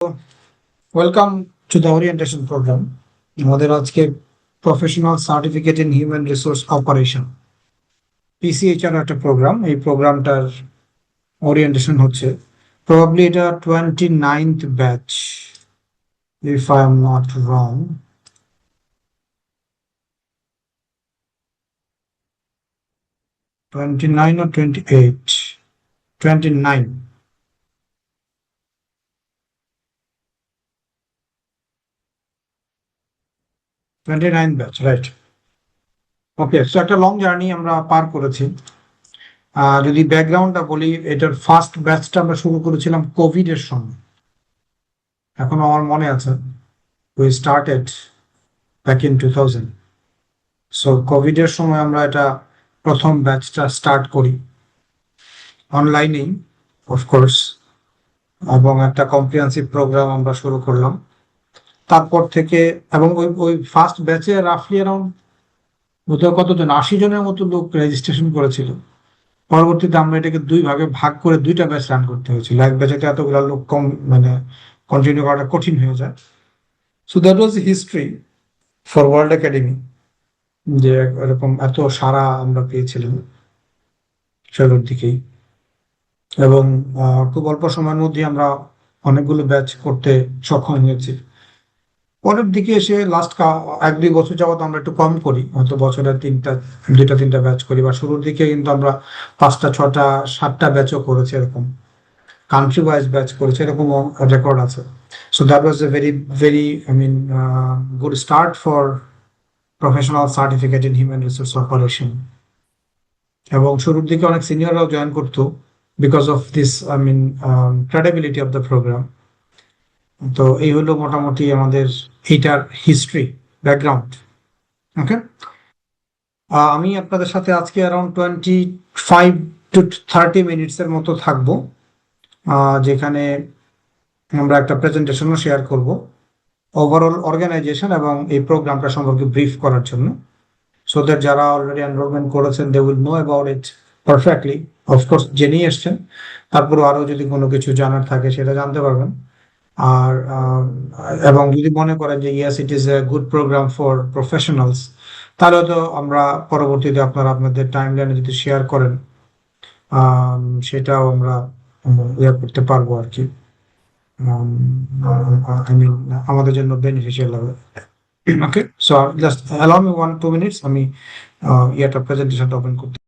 Welcome to the orientation programme. আমাদের আজকে professional certificate in human resource operation PCHR একটা programme. এই প্রোগ্রামটার ওরিয়েন্টেশন হচ্ছে প্রবাবলি এটা 29th batch, if I am not wrong. 29 or 28? 29. 29 batch, right? Okay, so একটা long journey আমরা পার করেছি। যদি ব্যাকগ্রাউন্ডটা বলি, এটার ফার্স্ট ব্যাচটা আমরা শুরু করেছিলাম কোভিড এর সময়। এখনো আমার মনে আছে, we started back in 2000। So Covid এর সময় আমরা এটা প্রথম ব্যাচটা স্টার্ট করি অনলাইনেই, অফকোর্স, এবং একটা কম্প্রিহেন্সিভ প্রোগ্রাম আমরা শুরু করলাম তারপর থেকে। এবং ওই ফার্স্ট ব্যাচে রাফলি অ্যারাউন্ড বোধহয় কতজন, 80 জনের মতো লোক রেজিস্ট্রেশন করেছিল। পরবর্তীতে আমরা এটাকে দুই ভাগে ভাগ করে দুইটা ব্যাচ রান করতে হয়েছিল। এক ব্যাচে এতগুলো লোক কম, মানে কন্টিনিউ করাটা কঠিন হয়ে যায়। So that was history for World academy, যে এরকম এত সারা আমরা পেয়েছিলাম শুরুর দিকেই। এবং খুব অল্প সময়ের মধ্যে আমরা অনেকগুলো ব্যাচ করতে সক্ষম হয়েছি। পরের দিকে এসে লাস্ট 1-2 বছর যাবত আমরা একটু কম করি, হয়তো বছরে দুইটা তিনটা ব্যাচ করি, বা শুরুর দিকে কিন্তু আমরা 5টা 6টা 7টা ব্যাচও করেছি, এরকম কান্ট্রি ওয়াইজ ব্যাচ করেছি, এরকম রেকর্ড আছে। So that was a very very good start for professional certificate in human resource operation. এবং শুরুর দিকে অনেক সিনিয়ররাও জয়েন করতো because of this credibility of the program. তো এই হলো মোটামুটি আমাদের এইটার হিস্ট্রি ব্যাকগ্রাউন্ড। ওকে, আমি আপনাদের সাথে আজকে অ্যারাউন্ড 25 to 30 মিনিটস এর মতো থাকবো, যেখানে আমরা একটা প্রেজেন্টেশনও শেয়ার করব ওভারঅল অর্গানাইজেশন এবং এই প্রোগ্রামটা সম্পর্কে ব্রিফ করার জন্য। সো দ্যাট যারা অলরেডি এনরোলমেন্ট করেছেন they will know about it perfectly. Of course জেনেই এসছেন, তারপরে আরো যদি কোনো কিছু জানার থাকে সেটা জানতে পারবেন। আর এবং যদি মনে করেন যে yes it is a good program for professionals, তাহলে তো আমরা পরবর্তীতে আপনাদের টাইম লাইনে যদি শেয়ার করেন, সেটাও আমরা ইয়ে করতে পারবো আর কি। আই মিন আমাদের জন্য বেনিফিশিয়াল হবে। Okay, so just allow me 1-2 minutes, আমি ইয়েটা প্রেজেন্টেশনটা ওপেন করতে।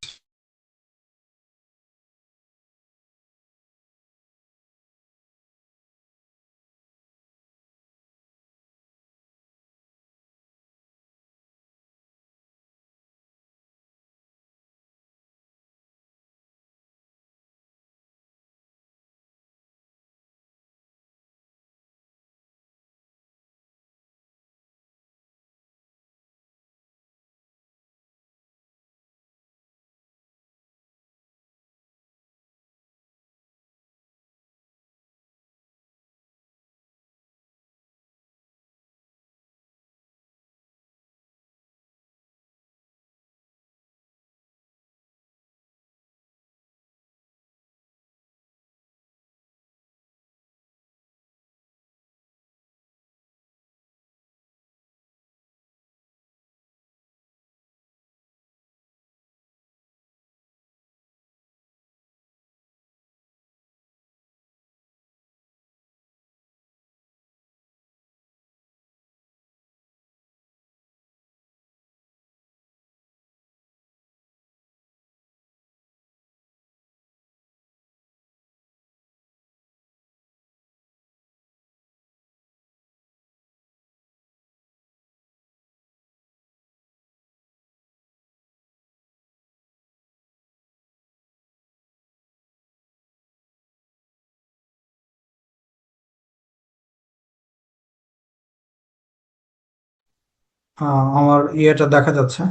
আমার ইয়েটা দেখা যাচ্ছে,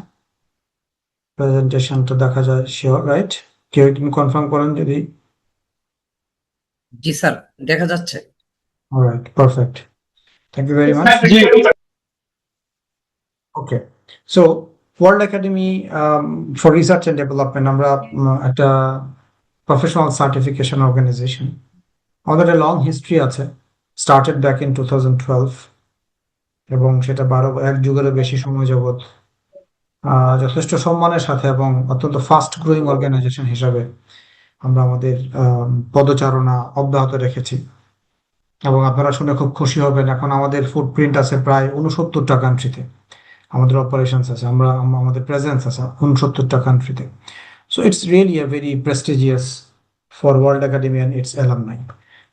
প্রেজেন্টেশনটা দেখা যায়, শিওর রাইট? কেউ একদিন কনফার্ম করেন যদি। জি স্যার, দেখা যাচ্ছে। Alright, perfect, thank you very much. Okay, so world academy for research and development, আমরা একটা প্রফেশনাল সার্টিফিকেশন অর্গানাইজেশন। আমাদের একটা লং হিস্ট্রি আছে স্টার্টেড ব্যাক ইন 2012, এবং সেটা 1 যুগেরও বেশি সময় যাবত যথেষ্ট সম্মানের সাথে এবং অত্যন্ত ফাস্ট গ্রোয়িং অর্গানাইজেশন হিসাবে আমরা আমাদের পদচারণা অব্যাহত রেখেছি। এবং আপনারা শুনে খুব খুশি হবেন, এখন আমাদের ফুটপ্রিন্ট আছে প্রায় 69টা কান্ট্রিতে। আমাদের অপারেশনস আছে, আমাদের প্রেজেন্স আছে 69টা কান্ট্রিতে। So it's really a very prestigious for World academy and it's alumni.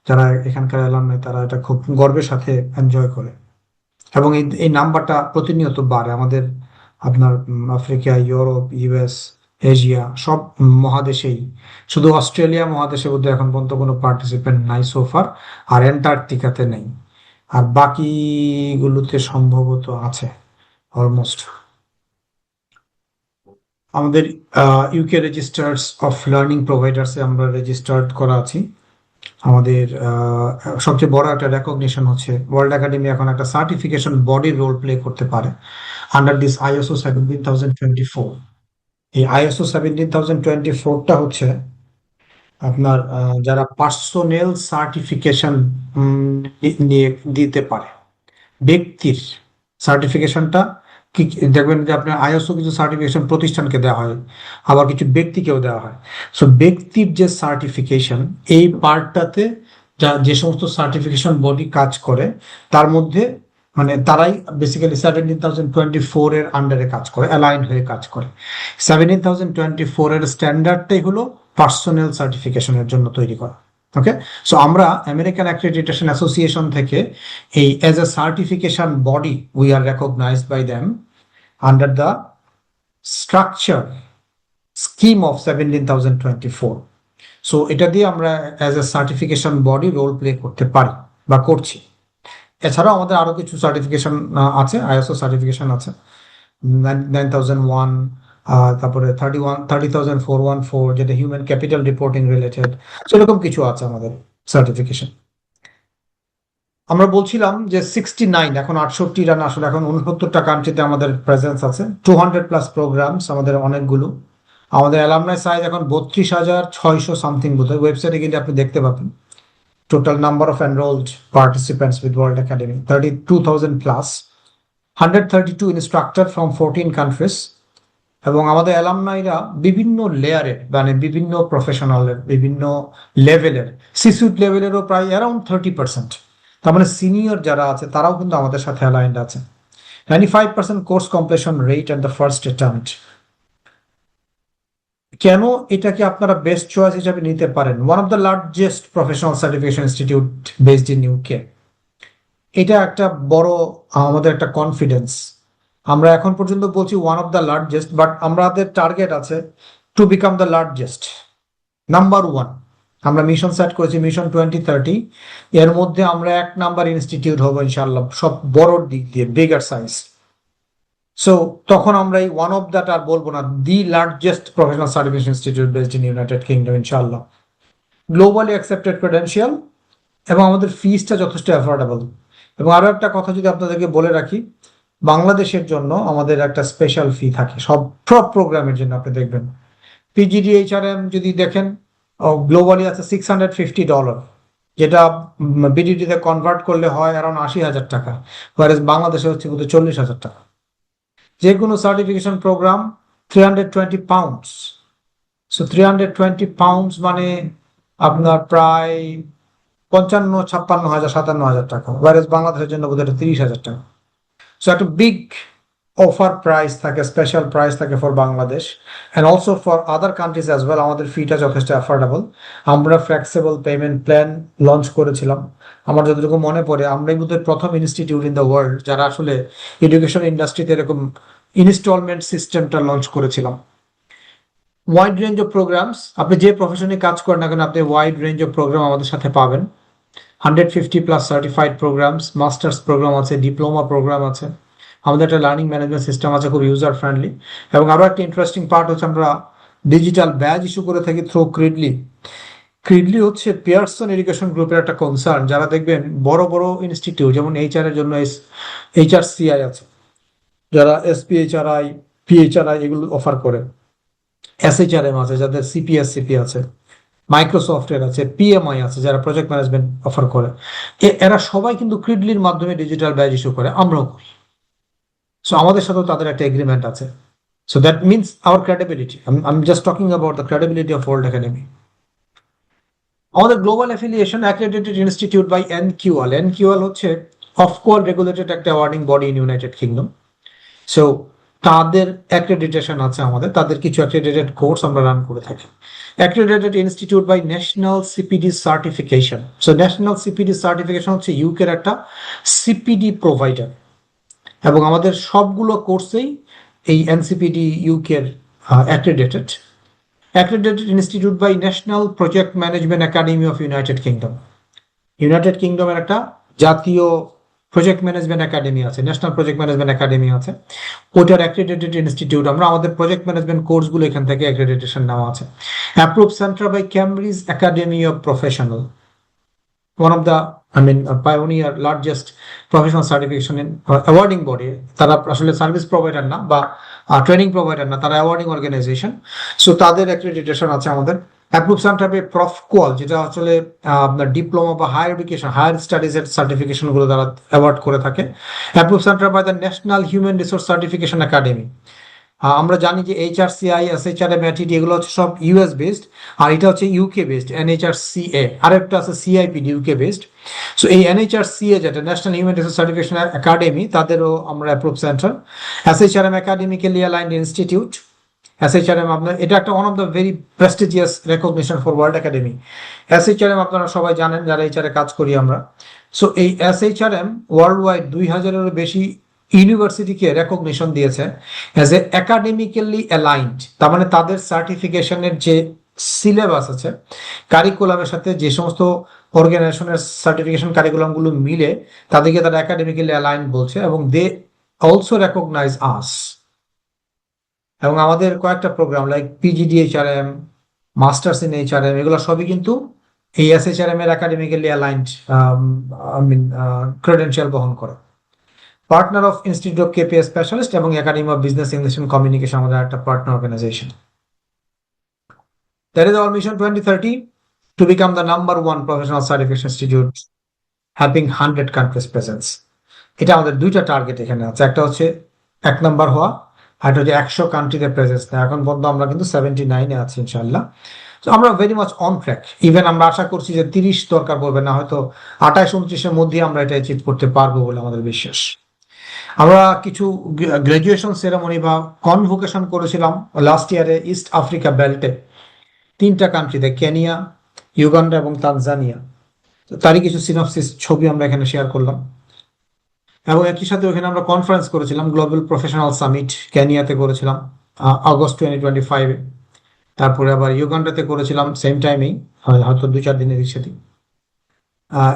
যারা এখানকার অ্যালামনাই তারা এটা খুব গর্বের সাথে এনজয় করে, এবং এই নাম্বারটা প্রতিনিয়ত বাড়ে। আমাদের আপনার আফ্রিকা, ইউরোপ, ইউএস, এশিয়া সব মহাদেশেই, শুধু অস্ট্রেলিয়া মহাদেশে বোধহয় এখন পর্যন্ত কোনো পার্টিসিপেন্ট নাই সোফার, আর অ্যান্টার্কটিকাতে নেই, আর বাকিগুলোতে সম্ভবত আছে অলমোস্ট। আমাদের ইউকে রেজিস্টার্স অফ লার্নিং প্রোভাইডার্সে আমরা রেজিস্টার্ড করা আছি। আমাদের সবচেয়ে বড় একটা রেকগনিশন হচ্ছে ওয়ার্ল্ড একাডেমি এখন একটা সার্টিফিকেশন বডির রোল প্লে করতে পারে আন্ডার দিস আইএসও 17024। এই আইএসও 17024টা হচ্ছে আপনার যারা পার্সোনেল সার্টিফিকেশন নিয়ে দিতে পারে, ব্যক্তির সার্টিফিকেশনটা কি দেখবেন যে আপনার আইএসও কিছু সার্টিফিকেশন প্রতিষ্ঠানকে দেওয়া হয়, আবার কিছু ব্যক্তিকেও দেওয়া হয়। সো ব্যক্তির যে সার্টিফিকেশন, এই পার্টটাতে যে সমস্ত সার্টিফিকেশন বডি কাজ করে তার মধ্যে মানে তারাই বেসিক্যালি 17024 এর আন্ডারে কাজ করে, অ্যালাইন হয়ে কাজ করে। 17024 এর স্ট্যান্ডার্ডটাই হলো পার্সোনাল সার্টিফিকেশনের জন্য তৈরি করা। ওকে, সো আমরা আমেরিকান অ্যাক্রেডিটেশন অ্যাসোসিয়েশন থেকে এই as a certification body we are recognized by them under the structure scheme of 17024। সো এটা দিয়ে আমরা as a certification body role play করতে পারি বা করছি। এছাড়াও আমাদের আরো কিছু সার্টিফিকেশন আছে, আইএসও সার্টিফিকেশন আছে 9001, তারপরে 30414, যেটা হিউম্যান ক্যাপিটাল রিপোর্টিং রিলেটেড। সেরকম কিছু আছে আমাদের সার্টিফিকেশন। আমরা বলছিলাম যে 69, এখন 68 রান, আসলে এখন 69টা কান্ট্রিতে আমাদের প্রেজেন্স আছে, 200+ প্রোগ্রামস আমাদের অনেকগুলো। আমাদের অ্যালামনাই সাইজ এখন 32,600 সামথিং বোধ হয়, ওয়েবসাইটে গেলে আপনি দেখতে পাবেন। Total number of enrolled participants with world academy 32,000+, 132 instructor from 14 countries. এবং আমাদের অ্যালামনাইরা বিভিন্ন লেয়ারের, মানে বিভিন্ন প্রফেশনালের, বিভিন্ন লেভেলের, সিসুইট লেভেলেরও প্রায় অ্যারাউন্ড 30%। তার মানে সিনিয়র যারা আছে তারাও কিন্তু আমাদের সাথে অ্যালাইন্ড আছে। 95% course completion rate at the first attempt. কেন এটাকে আপনারা বেস্ট চয়েস হিসাবে নিতে পারেন? One of the largest professional certification institute based in UK. এটা একটা বড় আমাদের একটা কনফিডেন্স। আমরা এখন পর্যন্ত বলছি one of the largest, but আমাদের টার্গেট আছে two become the largest, number 1। আমরা মিশন সেট করেছি মিশন 2030, এর মধ্যে আমরা 1 নাম্বার ইনস্টিটিউট হবো ইনশাল্লাহ, সব বড় দিক দিয়ে, বিগার সাইজ। সো তখন আমরা এই ওয়ান অফ দ্যাট আর বলবো না, the largest professional certification institute based in United kingdom ইনশাল্লাহ, গ্লোবালি অ্যাকসেপ্টেড ক্রেডেন্সিয়াল, এবং আমাদের ফিসটা যথেষ্ট অ্যাফোর্ডেবল। এবং আরো একটা কথা যদি আপনাদেরকে বলে রাখি, বাংলাদেশের জন্য আমাদের একটা স্পেশাল ফি থাকে সব প্রোগ্রামের জন্য। আপনি দেখবেন PGDHRM যদি দেখেন, গ্লোবালি আছে $650, যেটা বিডিডিতে কনভার্ট করলে হয় অ্যারাউন্ড 80,000 টাকা, ওয়ারেস বাংলাদেশে হচ্ছে বোধহয় 40,000 টাকা। যে কোনো certification program 320 pounds. So 320 pounds মানে আপনার প্রায় 55,000, 56,000, 57,000 টাকা, ওয়ারেস বাংলাদেশের জন্য বোধহয় 30,000 টাকা। সো একটা বিগ অফার প্রাইস থাকে, স্পেশাল প্রাইস থাকে for Bangladesh and also for other countries as well. আমাদের ফিটা যথেষ্ট অ্যাফোর্ডেবল। আমরা ফ্লেক্সিবল পেমেন্ট প্ল্যান লঞ্চ করেছিলাম। আমার যতটুকু মনে পড়ে, আমরাই বোধহয় প্রথম ইনস্টিটিউট ইন দ্য ওয়ার্ল্ড যারা আসলে এডুকেশন ইন্ডাস্ট্রিতে এরকম ইনস্টলমেন্ট সিস্টেমটা লঞ্চ করেছিলাম। ওয়াইড রেঞ্জ অফ প্রোগ্রামস, আপনি যে প্রফেশনে কাজ করেন না কেন, আপনি ওয়াইড রেঞ্জ অফ প্রোগ্রাম আমাদের সাথে পাবেন। 150+ সার্টিফাইড প্রোগ্রামস, মাস্টার্স প্রোগ্রাম আছে, ডিপ্লোমা প্রোগ্রাম আছে। আমাদের একটা লার্নিং ম্যানেজমেন্ট সিস্টেম আছে, খুব ইউজার ফ্রেন্ডলি। এবং আরো একটা ইন্টারেস্টিং পার্ট হচ্ছে আমরা ডিজিটাল ব্যাজ ইস্যু করে থাকি থ্রু ক্রিডলি। ক্রিডলি হচ্ছে পিয়ারসন এডুকেশন গ্রুপের একটা কনসার্ন, যারা দেখবেন বড় বড় ইনস্টিটিউট, যেমন এইচআর এর জন্য HRCI আছে, যারা SPHRI, PHRI এগুলো অফার করে। SHRM আছে, যাদের CPSCP আছে। মাইক্রোসফটের আছে, পিএমআই আছে যারা প্রজেক্ট ম্যানেজমেন্ট অফার করে, এরা সবাই কিন্তু ক্রিডলির মাধ্যমে ডিজিটাল ব্যাজ ইস্যু করে, আমরাও করি। সো আমাদের সাথেও তাদের একটা এগ্রিমেন্ট আছে। So that means our credibility, I am just talking about the credibility of World Academy. আমাদের global affiliation accredited institute by NQL. NQL হচ্ছে অফকোয়াল রেগুলেটেড একটা awarding body in United Kingdom. So তাদের accreditation আছে, আমাদের তাদের কিছু accredited course আমরা run করে থাকি। Accredited institute by national CPD certification. So national CPD certification হচ্ছে ইউকের একটা সিপিডি প্রোভাইডার, এবং আমাদের সবগুলো কোর্সেই এই এনসিপিডি ইউকের accredited. Accredited institute by National Project management Academy of United Kingdom. United কিংডমের একটা জাতীয় প্রজেক্ট ম্যানেজমেন্ট একাডেমি আছে, ন্যাশনাল প্রজেক্ট ম্যানেজমেন্ট একাডেমি আছে, ওইটার অ্যাক্রেডিটেড ইনস্টিটিউট। আমরা আমাদের প্রজেক্ট ম্যানেজমেন্ট কোর্সগুলো এখান থেকে অ্যাক্রেডিটেশন নেওয়া আছে। Approve centre by Cambridge academy of professional, one of the pioneer largest professional certification in awarding body। তারা আসলে সার্ভিস প্রোভাইডার না বা ট্রেনিং প্রোভাইডার না, তারা অ্যাওয়ার্ডিং অর্গানাইজেশন। সো তাদের অ্যাক্রেডিটেশন আছে আমাদের। অ্যাপ্রুভ সেন্টার বাই প্রফকোয়াল, যেটা আসলে আপনার ডিপ্লোমা বা হায়ার এডুকেশন, হায়ার স্টাডিজ এর সার্টিফিকেশন গুলো তারা অ্যাওয়ার্ড করে থাকে। Approve centre by the national human resource certification academy. আমরা জানি যে এইচআরসিআই, এসএইচআরএম, এটিডি এগুলো হচ্ছে সব ইউএস বেসড, আর এটা হচ্ছে ইউকে বেসড এনএইচআরসিএ। আরেকটা আছে সিআইপিডি, ইউকে বেসড। সো এই এনএইচআরসিএ যেটা National human resource certification Academy, তাদেরও আমরা approve centre. SHRM academically aligned institute. SHRM আপনার এটা একটা one of the very prestigious recognition for World Academy. SHRM আপনারা সবাই জানেন যারা এইচআরে কাজ করি আমরা। সো এই এসএইচআরএম ওয়ার্ল্ড ওয়াইড 2000-এরও বেশি ইউনিভার্সিটিকে রেকগনিশন দিয়েছে অ্যাজ এ একাডেমিক্যালি অ্যালাইন্ড। তার মানে তাদের সার্টিফিকেশনের যে সিলেবাস আছে, কারিকুলামের সাথে যে সমস্ত অর্গানাইজেশনের সার্টিফিকেশন কারিকুলামগুলো মিলে, তাদেরকে তারা একাডেমিক্যালি অ্যালাইন্ড বলছে, এবং দে অলসো রেকগনাইজ আস। এবং আমাদের কয়েকটা programme like PGDHRM, masters in HRM, এগুলো সবই কিন্তু এই এসএইচআরএম এর একাডেমিক্যালি অ্যালাইন্ড ক্রেডেনশিয়াল বহন করে। Partner of institute of KPS specialist এবং academy of business English and communication আমাদের একটা partner organization. That is our mission 2030 to become the number 1 professional certification institute having 100 countries presence. এটা আমাদের দুইটা target এখানে আছে, একটা হচ্ছে 1 নাম্বার হওয়া, আর একটা হচ্ছে 100 কান্ট্রিতে প্রেজেন্স নেওয়া। এখন পর্যন্ত আমরা কিন্তু 79-এ আছি ইনশাআল্লাহ। তো আমরা very much on track. Even আমরা আশা করছি যে 30 দরকার পড়বে না, হয়তো 28-29-এর মধ্যে আমরা এটা অ্যাচিভ করতে পারবো বলে আমাদের বিশ্বাস। আমরা কিছু গ্রাজুয়েশন সেরেমনি বা কনভোকেশন করেছিলাম লাস্ট ইয়ারে ইস্ট আফ্রিকা বেল্টে, 3টা কান্ট্রিতে, কেনিয়া, ইউগান্ডা এবং তানজানিয়া। তো তারই কিছু সিনপসিস ছবি আমরা এখানে শেয়ার করলাম। এবং একই সাথে ওখানে আমরা কনফারেন্স করেছিলাম, গ্লোবাল প্রফেশনাল সামিট কেনিয়াতে করেছিলাম আগস্ট 2025-এ। তারপরে আবার ইউগান্ডাতে করেছিলাম সেম টাইমেই, হয়তো 2-4 দিনের সাথে।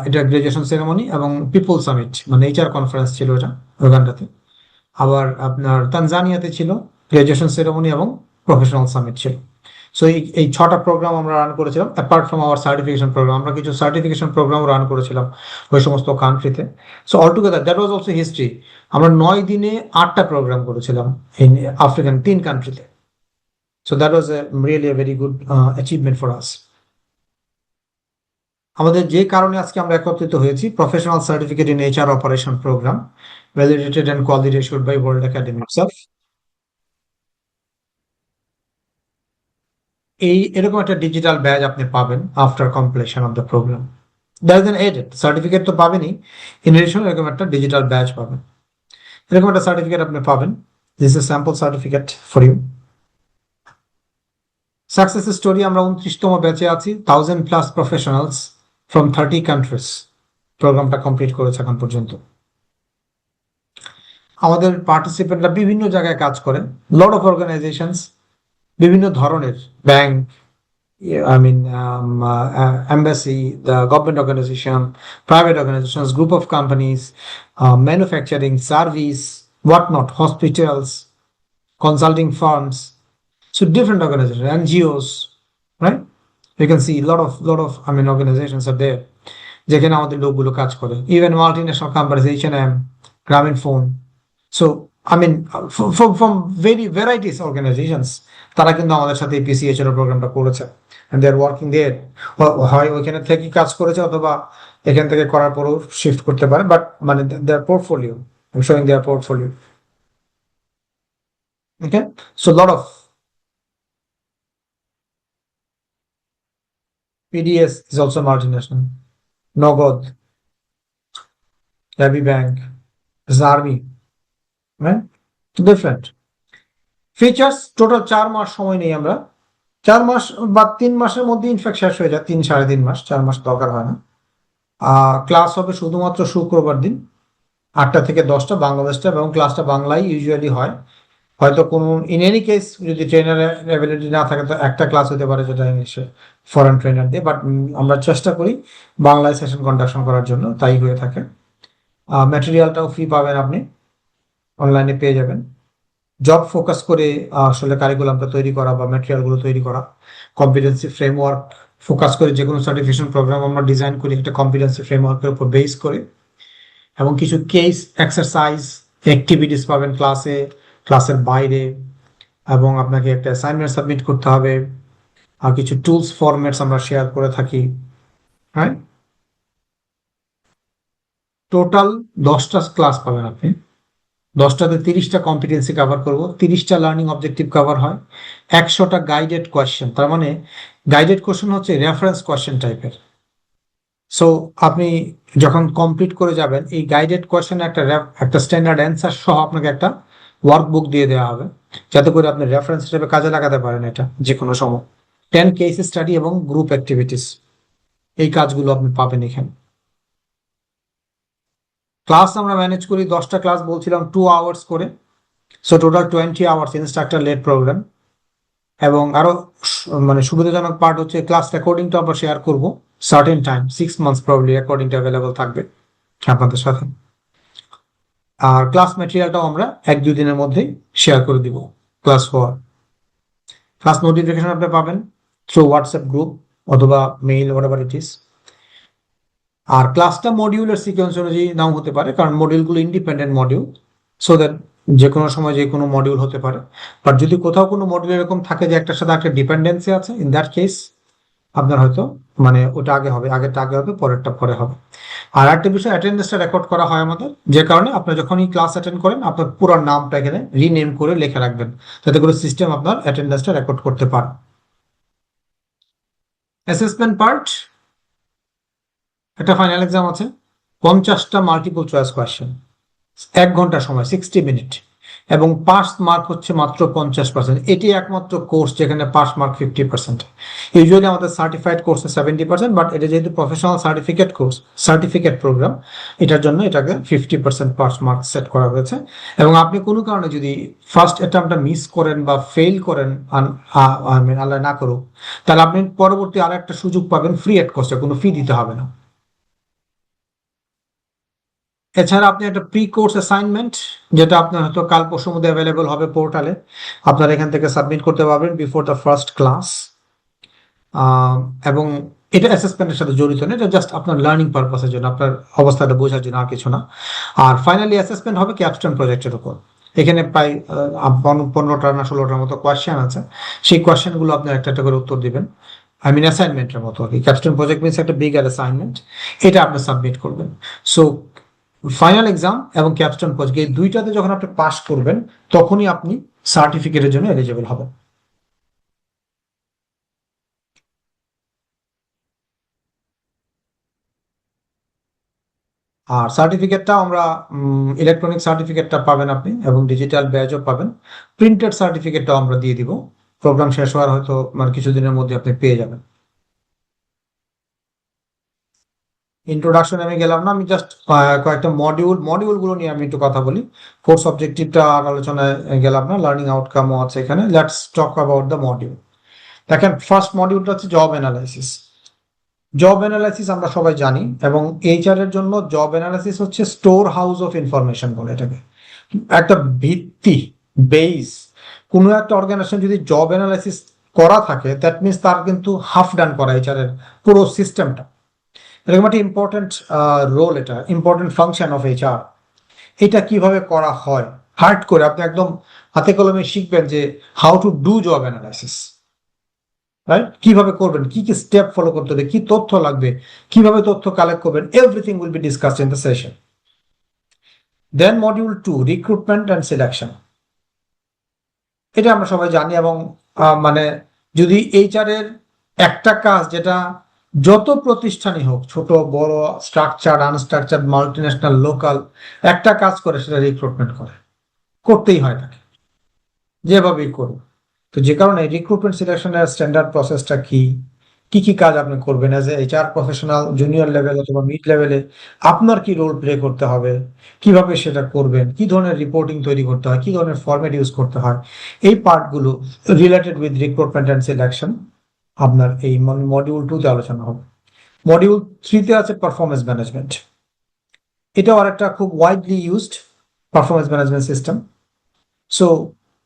এটা গ্রাজুয়েশন সেরেমনি এবং পিপল সামিট, মানে এইচআর কনফারেন্স ছিল এটা উগান্ডাতে। আবার আপনার তানজানিয়াতে ছিল গ্রাজুয়েশন সেরেমনি এবং প্রফেশনাল সামিট ছিল। সো এই 6টা প্রোগ্রাম আমরা রান করেছিলাম apart from our certification program. আমরা কিছু সার্টিফিকেশন প্রোগ্রাম রান করেছিলাম ওই সমস্ত কান্ট্রিতে। So all together that was also history. আমরা 9 দিনে 8টা প্রোগ্রাম করেছিলাম ইন আফ্রিকান 3 কান্ট্রিতে। So that was really a very good achievement for us. আমাদের যে কারণে আজকে আমরা একত্রিত হয়েছি, professional certificate in HR operation program, validated and quality assured by world academy itself. এরকম একটা ডিজিটাল ব্যাজ আপনি পাবেন after completion of the program. That is added certificate তো পাবেনই, ইন এডিশন এরকম একটা ডিজিটাল ব্যাজ পাবেন। এরকম একটা সার্টিফিকেট আপনি পাবেন। This is sample certificate for you. Success story, আমরা 29তম ব্যাচে আছি। 1000+ প্রফেশনালস ফ্রম 30 কান্ট্রিজ প্রোগ্রামটা কমপ্লিট করেছে এখন পর্যন্ত। আমাদের পার্টিসিপেন্টরা বিভিন্ন জায়গায় কাজ করেন, লট অফ অর্গানাইজেশনস, বিভিন্ন ধরনের bank, embassy, the government organization, private organizations, group of companies, manufacturing, service, whatnot, hospitals, consulting firms. So different organizations, NGOs, right? You can see lot of organizations are there যেখানে আমাদের লোকগুলো কাজ করে। Even multinational companies, H&M, Grameen phone. So I mean from very varieties organizations, তারা কিন্তু আমাদের সাথে এই পিসিএইচআর প্রোগ্রামটা করেছে, এন্ড দে আর ওয়ার্কিং দেয়ার। হয় ওইখানে থেকে কাজ করেছে অথবা এখান থেকে করার পরও শিফট করতে পারে, বাট মানে their portfolio, showing their portfolio. Okay, so lot of PDS is also multinational. Nogod, Abbey Bank, Zarmi, right? Different. Features total 4 মাস সময় নেই আমরা, 4 মাস বা 3 মাসের মধ্যে ইনফ্যাক্ট শেষ হয়ে যায়, 3 সাড়ে 3 মাস, 4 মাস দরকার হয় না। ক্লাস হবে শুধুমাত্র শুক্রবার দিন 8টা থেকে 10টা বাংলাদেশটা, এবং ক্লাসটা বাংলায় ইউজুয়ালি হয়। হয়তো কোনো ইন এনি কেস যদি ট্রেনারের অ্যাভেলেবিলিটি না থাকে তো একটা ক্লাস হতে পারে যেটা ইংলিশে ফরেন ট্রেনার দিয়ে, বাট আমরা চেষ্টা করি বাংলায় সেশন কন্ডাকশন করার জন্য, তাই হয়ে থাকে। ম্যাটেরিয়ালটাও ফ্রি পাবেন, আপনি অনলাইনে পেয়ে যাবেন। জব ফোকাস করে আসলে কারিকুলামটা তৈরি করা বা ম্যাটেরিয়ালগুলো তৈরি করা, কম্পিটেন্সি ফ্রেমওয়ার্ক ফোকাস করে যে কোনো সার্টিফিকেশন প্রোগ্রাম আমরা ডিজাইন করি একটা কম্পিটেন্সি ফ্রেমওয়ার্কের উপর বেস করে, এবং কিছু কেস এক্সারসাইজ অ্যাক্টিভিটিস পাবেন ক্লাসে, ক্লাসের বাইরে, এবং আপনাকে একটা অ্যাসাইনমেন্ট সাবমিট করতে হবে। আর কিছু টুলস ফরম্যাটস আমরা শেয়ার করে থাকি। হ্যাঁ, টোটাল 10টা ক্লাস পাবেন আপনি, 10টাতে 30টা কম্পিটেন্সি কভার করব, 30টা লার্নিং অবজেক্টিভ কভার হয়, 100টা গাইডেড কোয়েশ্চেন। তার মানে গাইডেড কোয়েশ্চেন হচ্ছে রেফারেন্স কোয়েশ্চেন টাইপের। সো আপনি যখন কমপ্লিট করে যাবেন এই গাইডেড কোয়েশ্চেন একটা স্ট্যান্ডার্ড অ্যান্সার সহ আপনাকে একটা ওয়ার্কবুক দিয়ে দেওয়া হবে, যাতে করে আপনি রেফারেন্স হিসেবে কাজে লাগাতে পারেন এটা যে কোনো সময়। 10 কেস স্টাডি এবং গ্রুপ অ্যাক্টিভিটিস, এই কাজগুলো আপনি পাবেন এখানে। ক্লাস আমরা ম্যানেজ করি, 10টা ক্লাস বলছিলাম 2 আওয়ার্স করে, so total 20 hours instructor led program. এবং আরো মানে সুবিধাজনক পার্ট হচ্ছে ক্লাস রেকর্ডিংটা আমরা শেয়ার করবো সার্টেন টাইম, 6 মান্থস প্রবলি রেকর্ডিংটা অ্যাভেলেবল থাকবে আপনাদের সাথে। আর ক্লাস ম্যাটেরিয়ালটাও আমরা 1-2 দিনের মধ্যেই শেয়ার করে দিব। ক্লাস হওয়ার ক্লাস নোটিফিকেশন আপনি পাবেন থ্রু হোয়াটসঅ্যাপ গ্রুপ অথবা মেইল, হোয়াটএভার ইট ইজ। আর ক্লাসটা মডিউলের সিকোয়েন্স অনুযায়ী নাও হতে পারে, কারণ মডিউলগুলো ইন্ডিপেন্ডেন্ট মডিউল, সো দ্যাট যে কোনো সময় যে কোনো মডিউল হতে পারে। বাট যদি কোথাও কোনো মডিউল এরকম থাকে যে একটার সাথে একটা ডিপেন্ডেন্সি আছে, ইন দ্যাট কেস আপনার হয়তো মানে ওটা আগে হবে, আগেরটা আগে হবে, পরেরটা পরে হবে। আর একটা বিষয়, অ্যাটেন্ডেন্সটা রেকর্ড করা হয় আমাদের, যে কারণে আপনি যখনই ক্লাস অ্যাটেন্ড করেন আপনার পুরো নামটা এখানে রিনেম করে লিখে রাখবেন, যাতে করে সিস্টেম আপনার অ্যাটেন্ডেন্সটা রেকর্ড করতে পারে। অ্যাসেসমেন্ট পার্ট, একটা ফাইনাল এক্সাম আছে, 50টা মাল্টিপল চয়েস কোয়েশ্চেন, 1 ঘন্টা সময়, 60 মিনিট, এবং পাস মার্ক হচ্ছে মাত্র 50%। এটি একমাত্র কোর্স যেখানে পাস মার্ক 50%। ইউজুয়ালি আমাদের সার্টিফাইড কোর্সে 70%, বাট এটা যেহেতু professional certificate course, certificate program, এটার জন্য এটাকে 50% পাস মার্ক সেট করা হয়েছে। এবং আপনি কোনো কারণে যদি ফার্স্ট অ্যাটেম্পটা মিস করেন বা ফেল করেন, আল্লাহ না করুক, তাহলে আপনি পরবর্তী আর একটা সুযোগ পাবেন ফ্রি এট কস্টে, কোনো ফি দিতে হবে না। এছাড়া আপনি একটা প্রি কোর্স অ্যাসাইনমেন্ট, যেটা আপনার হয়তো কাল পরশুর মধ্যে অ্যাভেলেবল হবে পোর্টালে, আপনারা এখান থেকে সাবমিট করতে পারবেন বিফোর দ্য ফার্স্ট ক্লাস। এবং এটা অ্যাসেসমেন্টের সাথে জড়িত না, এটা জাস্ট আপনার লার্নিং পারপাসের জন্য, আপনার অবস্থাটা বোঝার জন্য, আর কিছু না। আর ফাইনালি অ্যাসেসমেন্ট হবে ক্যাপস্টোন প্রজেক্টের উপর। এখানে প্রায় 15টা না 16টার মতো কোয়েশ্চেন আছে, সেই কোয়েশ্চেনগুলো আপনি একটা একটা করে উত্তর দিবেন। আই মিন অ্যাসাইনমেন্টের মতো আর কি, ক্যাপস্টোন প্রজেক্ট মিনস একটা বিগার অ্যাসাইনমেন্ট, এটা আপনি সাবমিট করবেন। সো ফাইনাল এক্সাম এবং ক্যাপস্টোন প্রজেক্ট এই দুইটাতে যখন আপনি পাস করবেন, তখনই আপনি সার্টিফিকেটের জন্য এলিজিবল হবেন। আর সার্টিফিকেটটা আমরা ইলেকট্রনিক সার্টিফিকেটটা পাবেন আপনি, এবং ডিজিটাল ব্যাজও পাবেন। প্রিন্টেড সার্টিফিকেটটাও আমরা দিয়ে দিব, প্রোগ্রাম শেষ হওয়ার হয়তো মানে কিছুদিনের মধ্যে আপনি পেয়ে যাবেন। ইন্ট্রোডাকশন আমি গেলাম না, আমি জাস্ট কয়েকটা মডিউলগুলো নিয়ে আমি একটু কথা বলি। কোর্স অবজেক্টিভটা আলোচনায় গেলাম না, লার্নিং আউটকামও আছে এখানে। Let's talk about the module. দেখেন, ফার্স্ট মডিউলটা হচ্ছে জব অ্যানালাইসিস। জব অ্যানালাইসিস আমরা সবাই জানি, এবং এইচআর এর জন্য জব অ্যানালাইসিস হচ্ছে স্টোর হাউস অফ ইনফরমেশন বলে এটাকে, একটা ভিত্তি, বেস। কোনো একটা অর্গানাইজেশন যদি জব অ্যানালাইসিস করা থাকে, দ্যাট মিনস তার কিন্তু হাফ ডান করা এইচআর এর পুরো সিস্টেমটা। এরকম একটা ইম্পর্টেন্ট রোল, এটা ইম্পর্টেন্ট ফাংশন অফ এইচআর। এটা কিভাবে করা হয় হার্ড করে আপনি একদম হাতে কলমে শিখবেন যে how to do job analysis, right? কিভাবে করবেন, কি কি স্টেপ ফলো করতে হবে, কি তথ্য লাগবে, কিভাবে তথ্য কালেক্ট করবেন, everything will be discussed in the session. Then module 2, recruitment and selection. এটা আমরা সবাই জানি, এবং মানে যদি এইচআর এর একটা কাজ যেটা যত প্রতিষ্ঠানই হোক, ছোট বড়, স্ট্রাকচার আনস্ট্রাকচার, মাল্টিন্যাশনাল লোকাল, একটা কাজ করে সেটা রিক্রুটমেন্ট করে, করতেই হয় তাকে যেভাবেই করুন। তো যে কারণে রিক্রুটমেন্ট সিলেকশনের স্ট্যান্ডার্ড প্রসেসটা কি, কি কি কাজ আপনি করবেন as a HR professional, junior level অথবা মিড লেভেলে আপনার কি রোল প্লে করতে হবে, কিভাবে সেটা করবেন, কি ধরনের রিপোর্টিং তৈরি করতে হয়, কি ধরনের ফরম্যাট ইউজ করতে হয়, এই পার্টগুলো related with recruitment and selection আপনার এই মডিউল 2 তে আলোচনা হবে। মডিউল 3 তে আছে পারফরমেন্স ম্যানেজমেন্ট। এটাও আরেকটা খুব widely used performance management system. So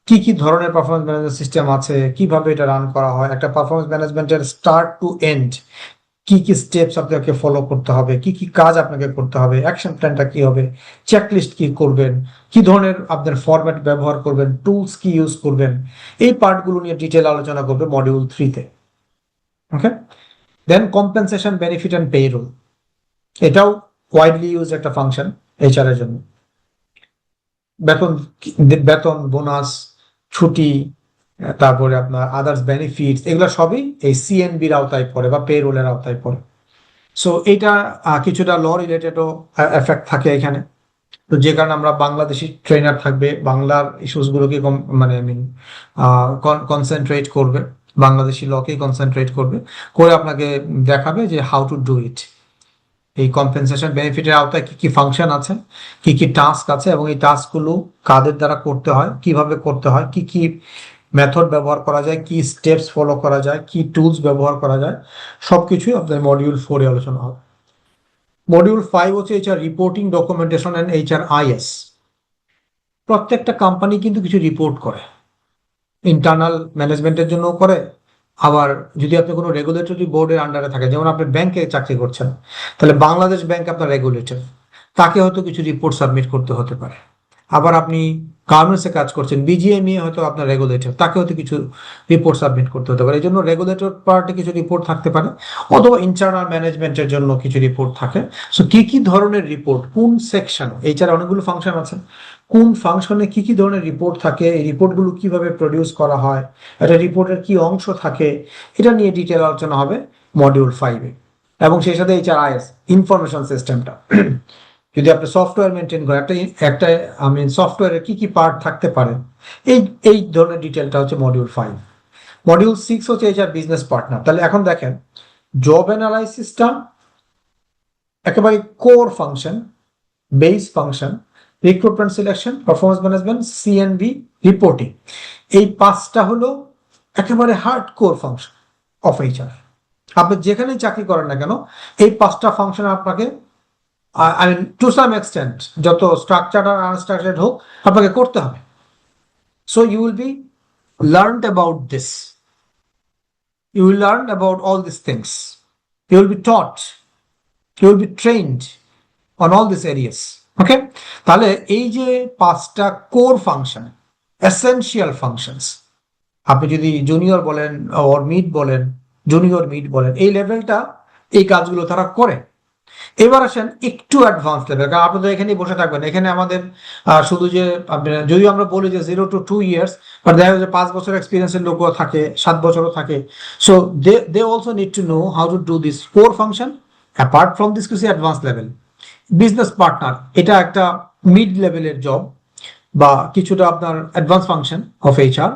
কি কি ধরনের পারফরমেন্স ম্যানেজমেন্ট সিস্টেম আছে, কিভাবে এটা রান করা হয়, একটা পারফরমেন্স ম্যানেজমেন্টের স্টার্ট টু এন্ড কি কি স্টেপস আপনাকে ফলো করতে হবে, কি কি কাজ আপনাকে করতে হবে, অ্যাকশন প্ল্যানটা কি হবে, চেকলিস্ট কি করবেন, কি ধরনের আপনার ফরম্যাট ব্যবহার করবেন, টুলস কি ইউজ করবেন, এই পার্টগুলো নিয়ে ডিটেল আলোচনা করবে মডিউল 3 তে। ওকে, দেন কম্পেনসেশন, বেনিফিট অ্যান্ড পেরোল। এটাও ওয়াইডলি ইউজ একটা ফাংশন এইচআর এর জন্য। বেতন, বেতন, বোনাস, ছুটি, তারপরে আপনার আদার্স বেনিফিটস, এগুলো সবই এই সিএনবির আওতায় পড়ে বা পে রোলের আওতায় পড়ে। সো এটা কিছুটা ল রিলেটেডও এফেক্ট থাকে এখানে। তো যে কারণে আমরা বাংলাদেশি ট্রেনার থাকবে, বাংলার ইস্যুস গুলোকে মানে আই মিন কনসেন্ট্রেট করবে, বাংলাদেশি লকেই কনসেন্ট্রেট করবে, করে আপনাকে দেখাবে যে হাউ টু ডু ইট। এই কম্পেনসেশন বেনিফিটের আওতায় কি কি ফাংশন আছে, কি কি টাস্ক আছে, এবং এই টাস্কগুলো কাদের দ্বারা করতে হয়, কিভাবে করতে হয়, কি কি মেথড ব্যবহার করা যায়, কি স্টেপস ফলো করা যায়, কি টুলস ব্যবহার করা যায়, সবকিছুই আপনার মডিউল 4 এ আলোচনা হবে। মডিউল 5 হচ্ছে HR reporting, documentation and HR IS. প্রত্যেকটা কোম্পানি কিন্তু কিছু রিপোর্ট করে, ইন্টারনাল ম্যানেজমেন্টের জন্য করে, আবার যদি আপনি কোনো রেগুলেটরি বোর্ডের আন্ডারে থাকেন, যেমন আপনি ব্যাংকে চাকরি করছেন, তাহলে বাংলাদেশ ব্যাংক আপনার রেগুলেটর, তাকে হয়তো কিছু রিপোর্ট সাবমিট করতে হতে পারে। আবার আপনি গার্মেন্টসে কাজ করছেন, বিজিএমইএ হয়তো আপনার রেগুলেটর, তাকে হয়তো কিছু রিপোর্ট সাবমিট করতে হতে পারে। এই জন্য রেগুলেটর পার্টে কিছু রিপোর্ট থাকতে পারে, অথবা ইন্টারনাল ম্যানেজমেন্টের জন্য কিছু রিপোর্ট থাকে। সো কি কি ধরনের রিপোর্ট, কোন সেকশন, এছাড়া অনেকগুলো ফাংশন আছে, কোন ফাংশনে কি কি ধরনের রিপোর্ট থাকে, এই রিপোর্টগুলো কিভাবে প্রডিউস করা হয়, একটা রিপোর্টের কি অংশ থাকে, এটা নিয়ে ডিটেল আলোচনা হবে মডিউল 5-এ। এবং সেই সাথে এইচআরআইএস, ইনফরমেশন সিস্টেমটা, যদি আপনি সফটওয়্যার মেনটেন করেন, একটা একটা আই মিন সফটওয়্যারের কি কি পার্ট থাকতে পারে, এই এই ধরনের ডিটেলটা হচ্ছে মডিউল 5। মডিউল 6 হচ্ছে এইচআর বিজনেস পার্টনার। তাহলে এখন দেখেন, জব অ্যানালাইসিসটা একেবারে core function, base function, recruitment selection, performance management, CNB, reporting, এই পাঁচটা হলো একেবারে hard core function of HR. আপনি যেখানেই চাকরি করেন না কেন, এই পাঁচটা ফাংশন আপনাকে I mean to some extent, যত স্ট্রাকচার্ড আর আনস্ট্রাকচার্ড হোক, আপনাকে করতে হবে। So you will be learned about this, you will learn about all this things, you will be taught, you will be trained on all this areas. Okay, তাহলে এই যে পাঁচটা কোর ফাংশন, এসেনশিয়াল ফাংশনস, আপনি যদি junior বলেন ওর mid বলেন, junior mid বলেন, এই লেভেলটা এই কাজগুলো তারা করে। এবার আসেন একটু অ্যাডভান্স লেভেল, কারণ আপনি তো এখানেই বসে থাকবেন, এখানে আমাদের শুধু যে যদিও আমরা বলি যে 0 to 2 years, বাট দেখা যায় যে 5 বছর এক্সপিরিয়েন্সের লোকও থাকে, 7 বছরও থাকে। So they also need to know how to do this core function apart from this কিছু অ্যাডভান্স লেভেল। বিজনেস পার্টনার, এটা একটা মিড লেভেলের জব বা কিছুটা আপনার advance function of HR.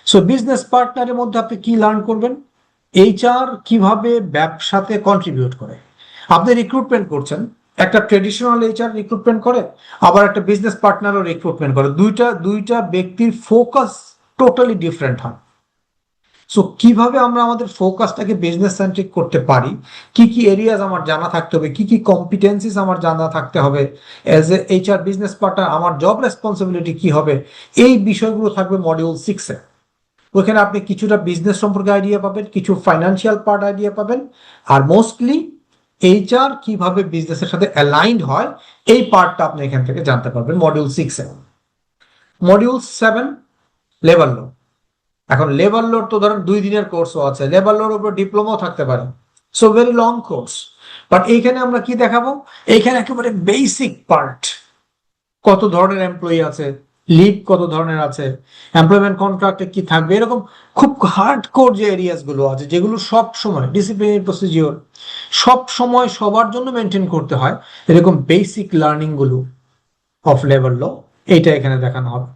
So business পার্টনারের মধ্যে আপনি কি লার্ন করবেন, এইচআর কিভাবে ব্যবসাতে কন্ট্রিবিউট করে। আপনি রিক্রুটমেন্ট করছেন, একটা ট্রেডিশনাল এইচআর রিক্রুটমেন্ট করে, আবার একটা বিজনেস পার্টনারও রিক্রুটমেন্ট করে, দুইটা দুইটা ব্যক্তির ফোকাস টোটালি ডিফারেন্ট হয়। সো কিভাবে আমরা আমাদের ফোকাসটাকে বিজনেস সেন্ট্রিক করতে পারি, কি কি এরিয়াজ আমার জানা থাকতে হবে, কি কি কম্পিটেন্সিস আমার জানা থাকতে হবে, as a HR business partner আমার জব রেসপন্সিবিলিটি কি হবে, এই বিষয়গুলো থাকবে মডিউল 6-এ। ওখানে আপনি কিছুটা বিজনেস সম্পর্কে আইডিয়া পাবেন, কিছু ফাইন্যান্সিয়াল পার্ট আইডিয়া পাবেন, আর মোস্টলি এইচআর কিভাবে বিজনেসের সাথে অ্যালাইন্ড হয়, এই পার্টটা আপনি এখান থেকে জানতে পারবেন মডিউল 6-এ। Module 7 labour law. এখন লেবার লোর তো ধরেন 2 দিনের কোর্সও আছে, লেবার লোর উপর ডিপ্লোমাও থাকতে পারে, so very long course. But এইখানে আমরা কি দেখাবো, এইখানে একেবারে বেসিক পার্ট, কত ধরনের এমপ্লয়ি আছে, লিভ কত ধরনের আছে, এমপ্লয়মেন্ট কন্ট্রাক্টে কি থাকবে, এরকম খুব হার্ড কোর যে এরিয়াস গুলো আছে যেগুলো সব সময় ডিসিপ্লিনারি প্রসিজিওর সব সময় সবার জন্য মেনটেন করতে হয়, এরকম বেসিক লার্নিং গুলো অফ লেবার ল এইটা এখানে দেখানো হবে।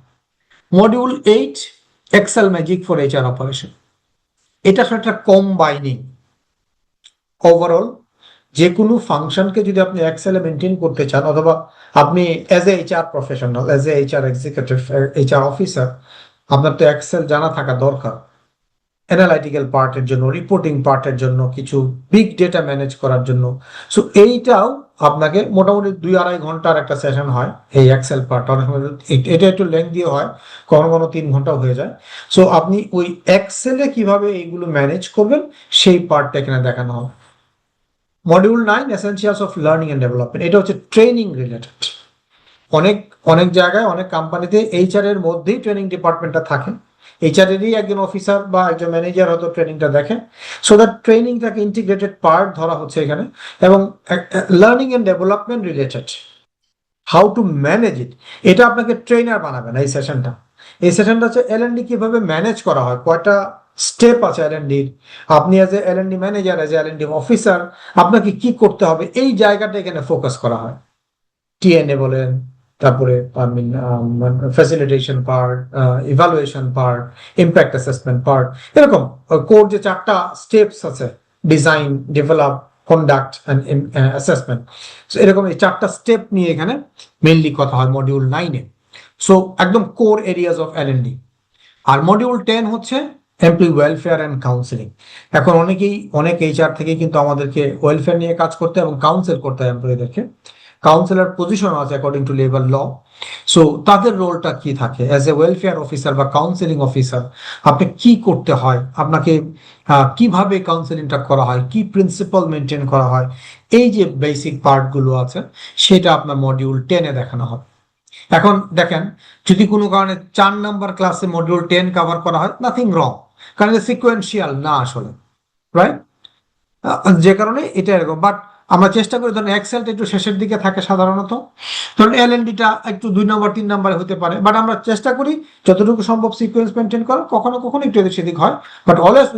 Module 8 excel magic for HR operation, এটা আসলে একটা কম্বাইনিং ওভারঅল যে কোনো ফাংশনকে যদি আপনি এক্সেলে মেনটেন করতে চান, অথবা আপনি as a HR professional, as a HR executive, HR officer, আপনার তো এক্সেল জানা থাকা দরকার অ্যানালাইটিক্যাল পার্টের জন্য, রিপোর্টিং পার্টের জন্য, কিছু বিগ ডেটা ম্যানেজ করার জন্য। সো এইটাও আপনাকে মোটামুটি 2-2.5 ঘন্টার একটা সেশন হয় এই এক্সেল পার্ট, অনেক সময় এটা একটু লেন্থি হয়, কখনো কখনো 3 ঘন্টাও হয়ে যায়। সো আপনি ওই এক্সেলে কিভাবে এইগুলো ম্যানেজ করবেন সেই পার্টটা এখানে দেখানো হবে। Module 9 essentials of learning and development, এটা হচ্ছে ট্রেনিং রিলেটেড। অনেক অনেক জায়গায় অনেক কোম্পানিতে এইচআর এর মধ্যেই ট্রেনিং ডিপার্টমেন্টটা থাকে, এইচআর এরই একজন অফিসার বা একজন ম্যানেজার হয়তো ট্রেনিংটা দেখে, সো দ্যাট ট্রেনিংটাকে ইন্টিগ্রেটেড পার্ট ধরা হচ্ছে এখানে। এবং learning and development related, how to manage it, এটা আপনাকে ট্রেনার বানাবে না এই সেশনটা। এই সেশনটা হচ্ছে এলএনডি কিভাবে ম্যানেজ করা হয়, কয়টা স্টেপ আছে এলএনডির, আপনি as a LND manager, as a LND officer আপনাকে কি করতে হবে, এই জায়গাটা এখানে ফোকাস করা হয়। টিএনএ বলেন, তারপরে facilitation part, evaluation part, impact assessment part, এরকম কোর যে 4টা স্টেপস আছে, design, develop, conduct and assessment, এরকম এই 4টা স্টেপ নিয়ে এখানে মেইনলি কথা হয় মডিউল 9-এ। সো একদম কোর এরিয়াজ অফ এলএনডি। আর মডিউল 10 হচ্ছে এমপ্লয়ি ওয়েলফেয়ার অ্যান্ড কাউন্সিলিং। এখন অনেক এইচআর থেকে কিন্তু আমাদেরকে ওয়েলফেয়ার নিয়ে কাজ করতে এবং কাউন্সিল করতে হয় এমপ্লয়ীদেরকে। কাউন্সিলর পজিশন আছে according to labour law. So তাদের রোলটা কি থাকে, অ্যাজ এ ওয়েলফেয়ার অফিসার বা কাউন্সিলিং অফিসার আপনি কি করতে হয়, আপনাকে কিভাবে কাউন্সিলিংটা করা হয়, কি প্রিন্সিপাল মেনটেন করা হয়, এই যে বেসিক পার্টগুলো আছে সেটা আপনার মডিউল 10-এ দেখানো হবে। এখন দেখেন, যদি কোনো কারণে 4 নম্বর ক্লাসে মডিউল 10 কভার করা হয়, নাথিং রং, কারণ সিকোয়েন্সিয়াল না আসলে, রাইট? যে কারণে এটা এরকম। বাট আমরা চেষ্টা করি, ধরুন এক্সেলটা একটু শেষের দিকে থাকে সাধারণত, ধরুন এলএনডিটা একটু 2 নম্বর 3 নম্বরে হতে পারে, বাট আমরা চেষ্টা করি যতটুকু সম্ভব সিকোয়েন্স মেনটেন করার। কখনো কখনো একটু এদিক সেদিক হয়, but always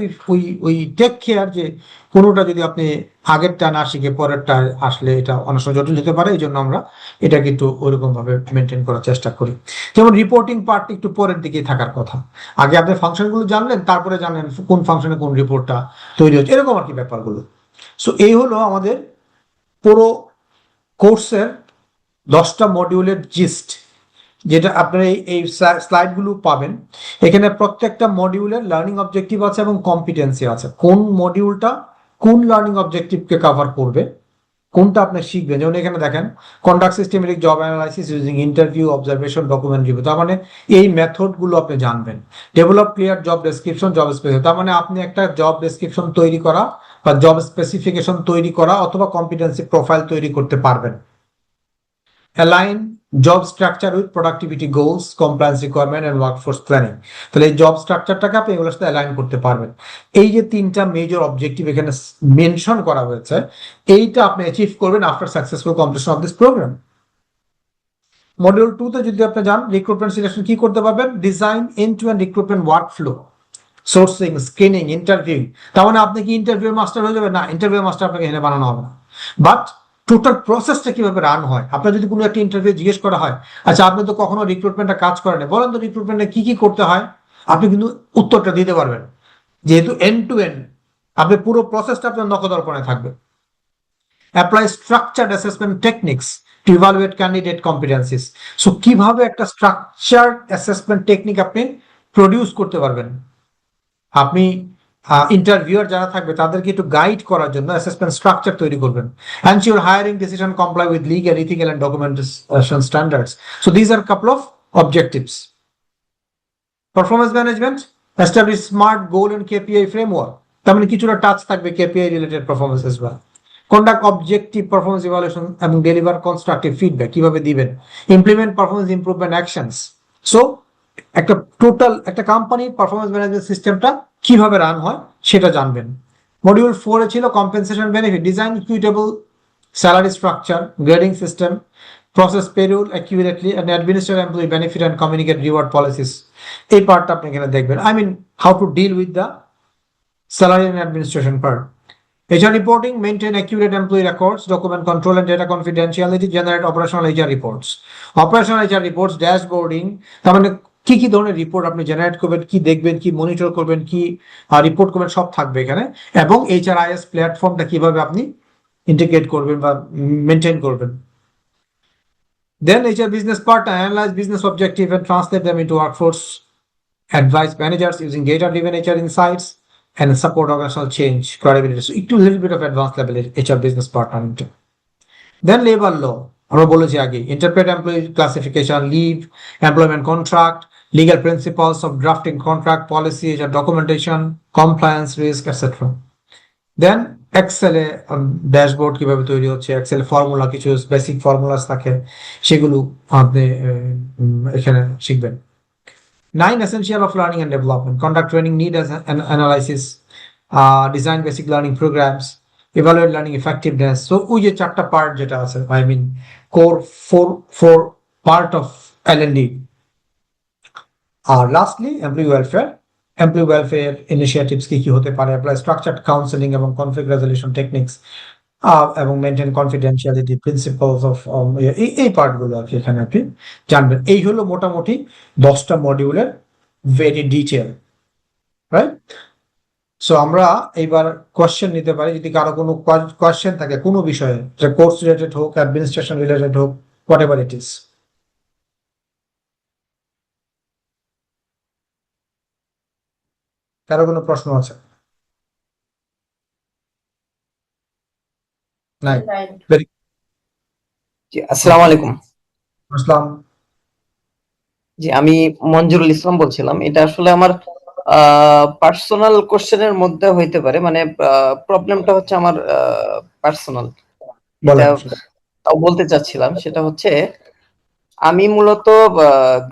we take care যে কোনোটা যদি আপনি আগেরটা না শিখে পরেরটা আসলে এটা অনেক সময় জটিল হতে পারে, এই জন্য আমরা এটাকে একটু ওইরকম ভাবে মেনটেন করার চেষ্টা করি। যেমন রিপোর্টিং পার্ট একটু পরের দিকে থাকার কথা, আগে আপনি ফাংশনগুলো জানলেন, তারপরে জানলেন কোন ফাংশনে কোন রিপোর্টটা তৈরি হচ্ছে, এরকম আর কি ব্যাপারগুলো। সো এই হলো আমাদের পুরো কোর্সের 10টা মডিউলের জিস্ট, যেটা আপনারা এই স্লাইডগুলো পাবেন। এখানে প্রত্যেকটা মডিউলের লার্নিং অবজেক্টিভ আছে এবং কম্পিটেন্সি আছে, কোন মডিউলটা কোন লার্নিং অবজেক্টিভকে কভার করবে, কোনটা আপনি শিখবেন। যেমন এখানে দেখেন, conduct systematic job analysis using interview, observation, document review, তার মানে এই মেথডগুলো আপনি জানবেন। Develop clear job description, job specific, তার মানে আপনি একটা জব ডেসক্রিপশন তৈরি করা বা জব স্পেসিফিকেশন তৈরি করা অথবা কম্পিটেন্সি প্রোফাইল তৈরি করতে পারবেন। Align job structure with productivity goals, compliance requirement and workforce planning, তাহলে এই জব স্ট্রাকচারটাকে আপনি এগুলোর সাথে অ্যালাইন করতে পারবেন। এই যে 3টা মেজর অবজেক্টিভ এখানে মেনশন করা হয়েছে, এইটা আপনি অ্যাচিভ করবেন after successful completion of this program. Module 2-তে যদি আপনি যান, রিক্রুটমেন্ট সিলেকশন কি করতে পারবেন, design end to end recruitment workflow, sourcing, screening, interview. তার মানে আপনি কি ইন্টারভিউ মাস্টার হয়ে যাবেন? না, ইন্টারভিউ মাস্টার আপনাকে এখানে বানানো হবে না, বাট টোটাল প্রসেসটা কিভাবে রান হয়। আপনার যদি কোনো একটা ইন্টারভিউ জিজ্ঞেস করা হয়, আচ্ছা আপনি তো কখনো রিক্রুটমেন্টে কাজ করেন, বলেন তো রিক্রুটমেন্টে কি কি করতে হয়, আপনি কিন্তু উত্তরটা দিতে পারবেন, যেহেতু এন্ড টু এন্ড আপনি পুরো প্রসেসটা আপনার নখদর্পণে থাকবে। Apply structured assessment techniques two evaluate candidate competencies. So কিভাবে একটা স্ট্রাকচার্ড অ্যাসেসমেন্ট টেকনিক আপনি প্রডিউস করতে পারবেন, আপনি ইন্টারভিউয়ার যারা থাকবে তাদেরকে একটু গাইড করার জন্য অ্যাসেসমেন্ট স্ট্রাকচার তৈরি করবেন। Ensure hiring decision comply with legal, ethical and documentation standards. So this are couple of objectives. Performance management, establish SMART goal and KPI framework, তার মানে কিছুটা টাচ থাকবে KPI related performance as well. Conduct objective performance evaluation এবং deliver constructive feedback, কিভাবে দিবেন। Implement performance improvement actions, so একটা total একটা কোম্পানির পারফরমেন্স ম্যানেজমেন্ট সিস্টেমটা কিভাবে রান হয় সেটা জানবেন। মডিউল 4 এ ছিল compensation benefit, design equitable salary structure, grading system, process payroll accurately and administrate employee benefit and communicate reward policies. এই পার্টটা আপনি এখানে দেখবেন, I mean how to deal with the salary and administration part. HR reporting, maintain accurate employee records, document control and data confidentiality, generate operational HR reports. Operational HR reports, dashboarding, তার মানে কি কি ধরনের রিপোর্ট আপনি generate করবেন, কি দেখবেন, কি মনিটর করবেন, কি রিপোর্ট করবেন, সব থাকবে এখানে। এবং HRIS প্ল্যাটফর্মটা কিভাবে আপনি ইন্টিগ্রেট করবেন বা মেনটেন করবেন। Then HR business part, analyze business objective and translate them into workforce, advise managers using data-driven HR insights, and support organizational change, credibility. So, a little bit of advanced level HR business partner. Then labor law, আমরা বলেছি আগে, interpret employee classification, leave, employment contract, legal principles of drafting contract, policy, HR documentation, compliance, risk, etc. Then Excel A dashboard কিভাবে তৈরি হচ্ছে, Excel formula, কিছু basic formulas থাকে, সেগুলো আপনি এখানে শিখবেন। 9 essential of learning and development, conduct training, need as an analysis, design basic learning programs, evaluate learning effectiveness. So ওই যে চারটা পার্ট যেটা আছে, I mean core four part of L&D. R lastly employee welfare initiatives কি কি হতে পারে, apply structured counseling এবং conflict resolution techniques, এবং মেনটেন কনফিডেন্সিয়ালিটি, প্রিন্সিপালস অফ, এই পার্টগুলো আর কি এখানে আপনি জানবেন। এই হলো মোটামুটি 10টা মডিউলের ভেরি ডিটেল, রাইট? সো আমরা এইবার কোয়েশ্চেন নিতে পারি, যদি কারো কোনো কোয়েশ্চেন থাকে কোনো বিষয়ে, যে কোর্স রিলেটেড হোক, অ্যাডমিনিস্ট্রেশন রিলেটেড হোক, হোয়াট এভার ইট ইজ। কারো কোনো প্রশ্ন আছে? নাই? ভেরি জি, আসসালামু আলাইকুম। আসসালাম। জি, আমি মঞ্জুরুল ইসলাম বলছিলাম। এটা আসলে আমার পার্সোনাল কোশ্চেনের মধ্যে হইতে পারে, মানে প্রবলেমটা হচ্ছে আমার পার্সোনাল। এটা বলেন। তাও বলতে চাচ্ছিলাম, সেটা হচ্ছে আমি মূলত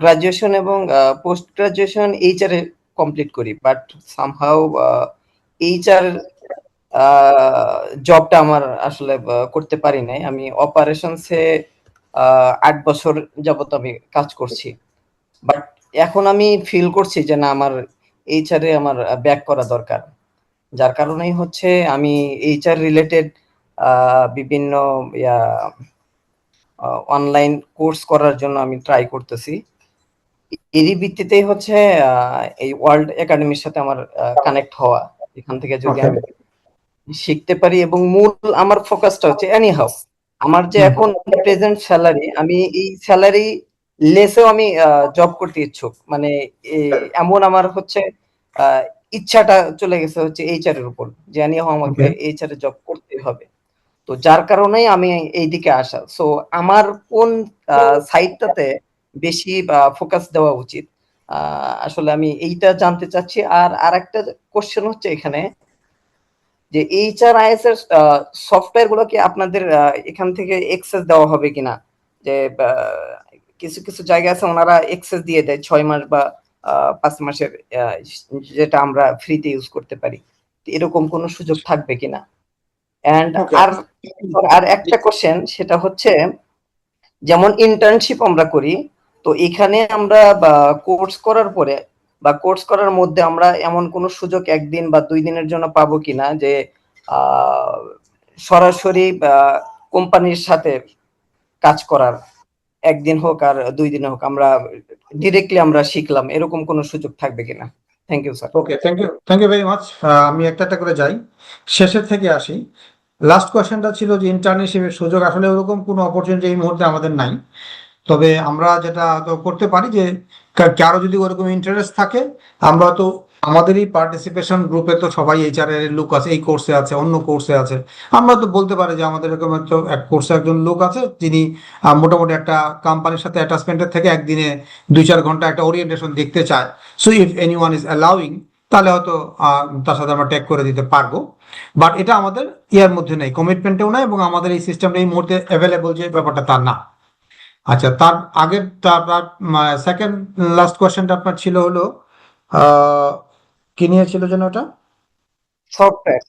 গ্রাজুয়েশন এবং পোস্ট গ্রাজুয়েশন এইচআর এ কমপ্লিট করি, বাট সামহাউ এইচআর জবটা আমার আসলে করতে পারি নাই। আমি অপারেশনসে 8 বছর যাবত আমি কাজ করছি, বাট এখন আমি ফিল করছি যে না, আমার এইচআর এ আমার ব্যাক করা দরকার। যার কারণেই হচ্ছে আমি এইচআর রিলেটেড বিভিন্ন অনলাইন কোর্স করার জন্য আমি ট্রাই করতেছি। এরই ভিত্তিতেই হচ্ছে এই ওয়ার্ল্ড একাডেমির সাথে আমার কানেক্ট হওয়া। এখান থেকে যদি আমি শিখতে পারি, এবং মূল আমার ফোকাসটা হচ্ছে এনিহাউ আমার যে এখন প্রেজেন্ট স্যালারি, আমি এই স্যালারি লেসেও আমি জব করতে ইচ্ছুক। মানে এমন আমার হচ্ছে ইচ্ছাটা চলে গেছে হচ্ছে এইচআর এর উপর, যে এনিহাউ আমাকে এইচআর এ জব করতে হবে। তো যার কারণেই আমি এইদিকে আসা। সো আমার কোন সাইডটাতে বেশি ফোকাস দেওয়া উচিত, আসলে আমি এইটা জানতে চাচ্ছি। আর আরেকটা কোশ্চেন হচ্ছে এখানে, যে এইচআরআইএস এর সফটওয়্যার গুলো কি আপনাদের এখান থেকে এক্সেস দেওয়া হবে কিনা? যে কিছু কিছু জায়গা আছে ওনারা এক্সেস দিয়ে দেয় 6 মাস বা 5 মাসের, যেটা আমরা ফ্রিতে ইউজ করতে পারি। এরকম কোনো সুযোগ থাকবে কিনা? এন্ড আর একটা কোশ্চেন, সেটা হচ্ছে যেমন ইন্টার্নশিপ আমরা করি, তো এখানে আমরা কোর্স করার পরে বা কোর্স করার মধ্যে আমরা এমন কোনো সুযোগ 1 দিন বা 2 দিনের জন্য পাবো কিনা, যে সরাসরি কোম্পানির সাথে কাজ করার, 1 দিন হোক আর 2 দিন হোক, আমরা ডিরেক্টলি আমরা শিখলাম, এরকম কোনো সুযোগ থাকবে কিনা? Thank you sir. Okay, thank you very much. আমি একটা করে যাই, শেষের থেকে আসি। লাস্ট কোয়েশ্চেনটা ছিল যে ইন্টার্নশিপের সুযোগ, আসলে ওরকম কোনো অপরচুনিটি এই মুহূর্তে আমাদের নাই। তবে আমরা যেটা তো করতে পারি, যে কারো যদি ওরকম ইন্টারেস্ট থাকে, আমরা তো আমাদেরই পার্টিসিপেশন গ্রুপে তো সবাই এইচআর এর লোক আছে, এই কোর্সে আছে, অন্য কোর্সে আছে। আমরা তো বলতে পারি যে আমাদের এরকম একটা এক কোর্সে একজন লোক আছে, যিনি মোটামুটি একটা কোম্পানির সাথে অ্যাটাচমেন্টের থেকে একদিনে 2-4 ঘন্টা একটা ওরিয়েন্টেশন দেখতে চায়। So if anyone is allowing, তাহলে হয়তো তার সাথে আমরা ট্যাগ করে দিতে পারবো। বাট এটা আমাদের ইয়ার মধ্যে নেই, কমিটমেন্টেও নাই, এবং আমাদের এই সিস্টেমটা এই মুহূর্তে অ্যাভেলেবল যে ব্যাপারটা তা না। আচ্ছা, তার আগের তার সেকেন্ড লাস্ট কোয়েশ্চেনটা আপনার ছিল হলো আহ, কি নিয়ে ছিল যেন ওটা? Software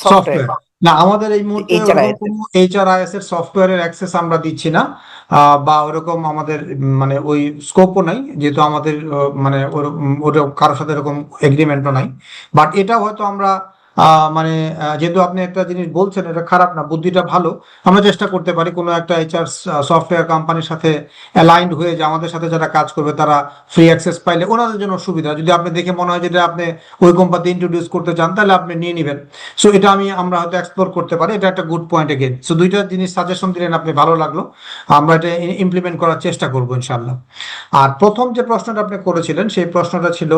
software software. না, আমাদের এই মুহূর্তে ওরকম এইচআরআইএস কোনো এইচআরআইএস এর সফটওয়্যারের অ্যাক্সেস আমরা দিচ্ছি না, বা ওরকম আমাদের মানে ওই স্কোপও নাই, যেহেতু আমাদের মানে ওটা কারোর সাথে এরকম এগ্রিমেন্টও নাই। বাট এটা হয়তো আমরা মানে যেহেতু আপনি একটা জিনিস বলছেন, এটা খারাপ না, বুদ্ধিটা ভালো। আমরা চেষ্টা করতে পারি কোনো একটা এইচআর সফটওয়্যার কোম্পানির সাথে অ্যালাইন্ড হয়ে, যে আমাদের সাথে যারা কাজ করবে তারা ফ্রি অ্যাক্সেস পাইলে ওনাদের জন্য সুবিধা। যদি আপনি দেখে মনে হয় যেটা আপনি ওই কোম্পানিতে ইন্ট্রোডিউস করতে চান, তাহলে আপনি নিয়ে নেবেন। সো এটা আমরা হয়তো এক্সপ্লোর করতে পারি, এটা একটা গুড পয়েন্ট এগেন। সো দুইটা জিনিস সাজেশন দিলেন আপনি, ভালো লাগলো। আমরা এটা ইমপ্লিমেন্ট করার চেষ্টা করবো ইনশাল্লাহ। আর প্রথম যে প্রশ্নটা আপনি করেছিলেন, সেই প্রশ্নটা ছিল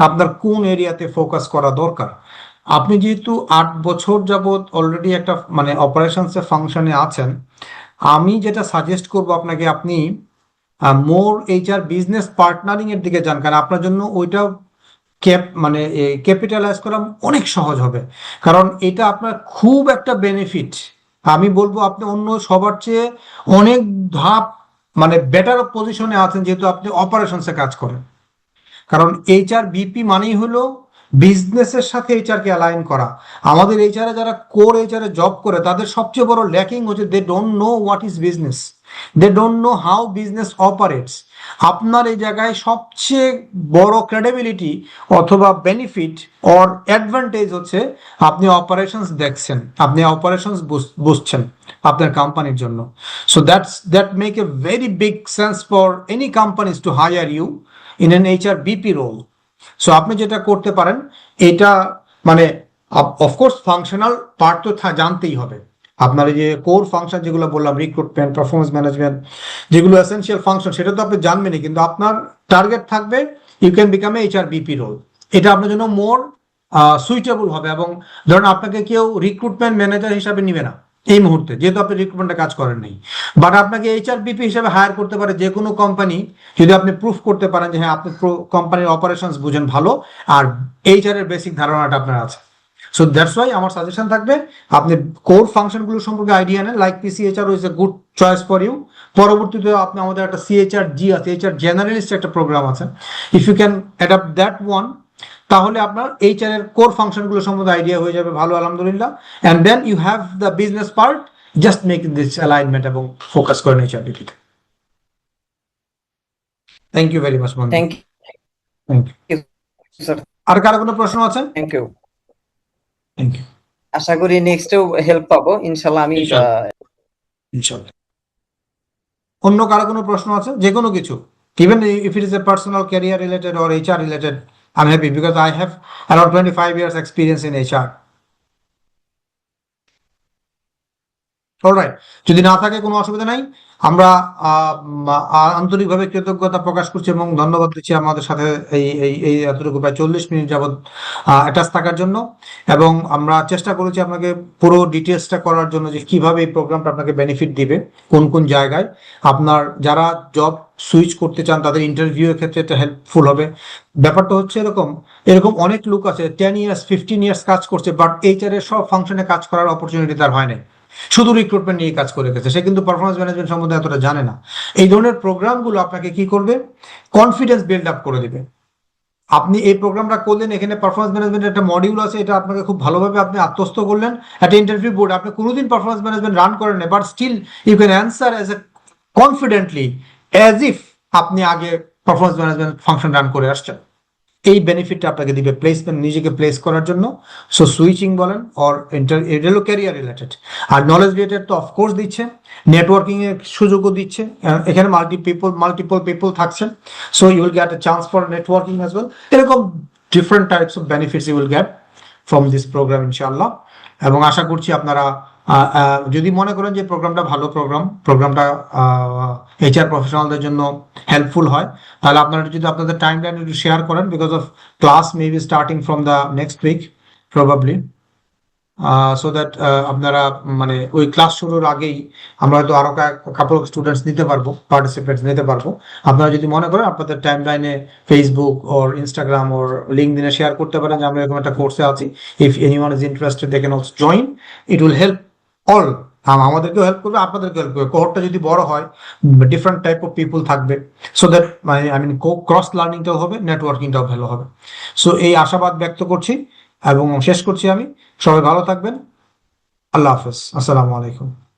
আপনার কোন এরিয়াতে ফোকাস করা দরকার। আপনি যেহেতু 8 বছর যাবত অলরেডি একটা মানে অপারেশনসে ফাংশনে আছেন, আমি যেটা সাজেস্ট করব আপনাকে, আপনি মোর এইচআর বিজনেস পার্টনারিং এর দিকে যান, কারণ আপনার জন্য ওইটা মানে ক্যাপিটালাইজ করা অনেক সহজ হবে। কারণ এটা আপনার খুব একটা বেনিফিট। আমি বলবো আপনি অন্য সবার চেয়ে অনেক ধাপ মানে বেটার পজিশনে আছেন, যেহেতু আপনি অপারেশনসে কাজ করেন। কারণ এইচআর বিপি মানেই হলো বিজনেসের সাথে এইচআর কে অ্যালাইন করা। আমাদের এইচআর যারা কোর এইচআর জব করে, তাদের সবচেয়ে বড় ল্যাকিং হচ্ছে they don't know what is business, they don't know how business operates. আপনার এই জায়গায় সবচেয়ে বড় ক্রেডিবিলিটি অথবা বেনিফিট অর অ্যাডভান্টেজ হচ্ছে আপনি অপারেশনস দেখছেন, আপনি অপারেশনস বুঝছেন আপনার কোম্পানির জন্য। So that make a very big sense for any companies to hire you in an HR BP role. So আপনি যেটা করতে পারেন, এটা মানে অফকোর্স ফাংশনাল পার্ট তো জানতেই হবে। আপনার এই যে কোর ফাংশন যেগুলো বললাম, রিক্রুটমেন্ট, পারফরমেন্স ম্যানেজমেন্ট, যেগুলো এসেনশিয়াল ফাংশন, সেটা তো আপনি জানবেনই, কিন্তু আপনার টার্গেট থাকবে you can become a HR BP role. এটা আপনার জন্য মোর সুইটেবল হবে। এবং ধরেন আপনাকে কেউ রিক্রুটমেন্ট ম্যানেজার হিসাবে নিবে না এই মুহূর্তে, যেহেতু আপনি রিক্রুটমেন্টে কাজ করেন নাই। বাট আপনাকে এইচআর বিপি হিসাবে হায়ার করতে পারে যে কোনো কোম্পানি, যদি আপনি প্রুফ করতে পারেন যে হ্যাঁ আপনি কোম্পানির অপারেশনস বুঝেন ভালো, আর এইচআর এর বেসিক ধারণাটা আপনার আছে। সো দ্যাটস ওয়াই আমার সাজেশন থাকবে আপনি কোর ফাংশনগুলো সম্পর্কে আইডিয়া নেন, like PCHR is a good choice for you. পরবর্তীতে আপনি আমাদের একটা সিএইচআর জি আছে, এইচআর জেনারেলিস্ট একটা প্রোগ্রাম আছে, if you can adapt that one, তাহলে আপনার এইচআর এর কোর ফাংশনগুলো সম্বন্ধে আইডিয়া হয়ে যাবে ভালো, আলহামদুলিল্লাহ। And then you have the business part, just make this alignment এবং ফোকাস করেন এইচআর ডিপিতে। থ্যাংক ইউ ভেরি মাচ বন্ধু। Thank thank you. You sir, আর কারো কোনো প্রশ্ন আছে? Thank you. Thank you. আশা করি নেক্সটেও হেল্প পাবো ইনশাল্লাহ। আমি ইনশাআল্লাহ। অন্য কারো কোনো প্রশ্ন আছে, যে কোনো কিছু, even if it is A personal career related or HR related, I am happy because I have around 25 years experience in HR. Alright, যদি না থাকে কোনো অসুবিধা নাই। আমরা আন্তরিকভাবে কৃতজ্ঞতা প্রকাশ করছি এবং ধন্যবাদ দিচ্ছি আমাদের সাথে এই এই এই এতটুকু প্রায় 40 মিনিট যাবৎ অ্যাটাচ থাকার জন্য। এবং আমরা চেষ্টা করেছি আপনাকে পুরো ডিটেলসটা করার জন্য, যে কিভাবে এই প্রোগ্রামটা আপনাকে বেনিফিট দিবে, কোন কোন জায়গায় আপনার যারা জব সুইচ করতে চান তাদের ইন্টারভিউ এর ক্ষেত্রে এটা হেল্পফুল হবে। ব্যাপারটা হচ্ছে এরকম, এরকম অনেক লোক আছে 10 years 15 years কাজ করছে, বাট এইচআর এর সব ফাংশনে কাজ করার অপরচুনিটি তার হয় না, শুধু রিক্রুটমেন্ট নিয়ে কাজ করে গেছে, সে কিন্তু পারফরমেন্স ম্যানেজমেন্ট সম্বন্ধে এতটা জানে না। এই ধরনের প্রোগ্রামগুলো আপনাকে কি করবে, কনফিডেন্স বিল্ড আপ করে দিবে। আপনি এই প্রোগ্রামটা করলেন, এখানে পারফরমেন্স ম্যানেজমেন্টের একটা মডিউল আছে, এটা আপনাকে খুব ভালোভাবে আপনি আত্মস্থ করলেন। একটা ইন্টারভিউ বোর্ড, আপনি কোনোদিন পারফরমেন্স ম্যানেজমেন্ট রান করেন না, but still you can answer as a confidently as if আপনি আগে পারফরমেন্স ম্যানেজমেন্ট ফাংশন রান করে আসছেন। এই বেনিফিটটা আপনাকে দিবে প্লেসমেন্ট, নিজেকে প্লেস করার জন্য। সো সুইচিং বলেন অর এটা হলো ক্যারিয়ার রিলেটেড। আর নলেজ রিলেটেড তো অফকোর্স দিচ্ছে, নেটওয়ার্কিং এর সুযোগও দিচ্ছে। এখানে মাল্টিপল পিপল থাকছেন, so you will get a chance for networking as well. এরকম different types of benefits you will get from this program ইনশাআল্লাহ। এবং আশা করছি আপনারা যদি মনে করেন যে প্রোগ্রামটা ভালো প্রোগ্রামটা এইচআর প্রফেশনালদের জন্য হেল্পফুল হয়, তাহলে আপনারা যদি আপনাদের টাইম লাইন একটু শেয়ার করেন, because of class may be starting from the next week probably, so that আপনারা মানে ওই ক্লাস শুরুর আগেই আমরা হয়তো আরো কাপল স্টুডেন্টস নিতে পারবো, পার্টিসিপেন্টস নিতে পারবো। আপনারা যদি মনে করেন আপনাদের টাইম লাইনে ফেসবুক ওর ইনস্টাগ্রাম ওর লিঙ্কডিনে শেয়ার করতে পারেন যে আমরা এরকম একটা কোর্সে আছি, if anyone is interested they can also join, it will help all আমাদেরকেও হেল্প করবে, আপনাদেরকেও হেল্প করবে। কোহর্টটা যদি বড় হয়, ডিফারেন্ট টাইপ অফ পিপল থাকবে, সো দ্যাট মানে আই মিন ক্রস লার্নিংটাও হবে, নেটওয়ার্কিংটাও ভালো হবে। সো এই আশাবাদ ব্যক্ত করছি এবং শেষ করছি আমি। সবাই ভালো থাকবেন। আল্লাহ হাফেজ, আসসালামু আলাইকুম।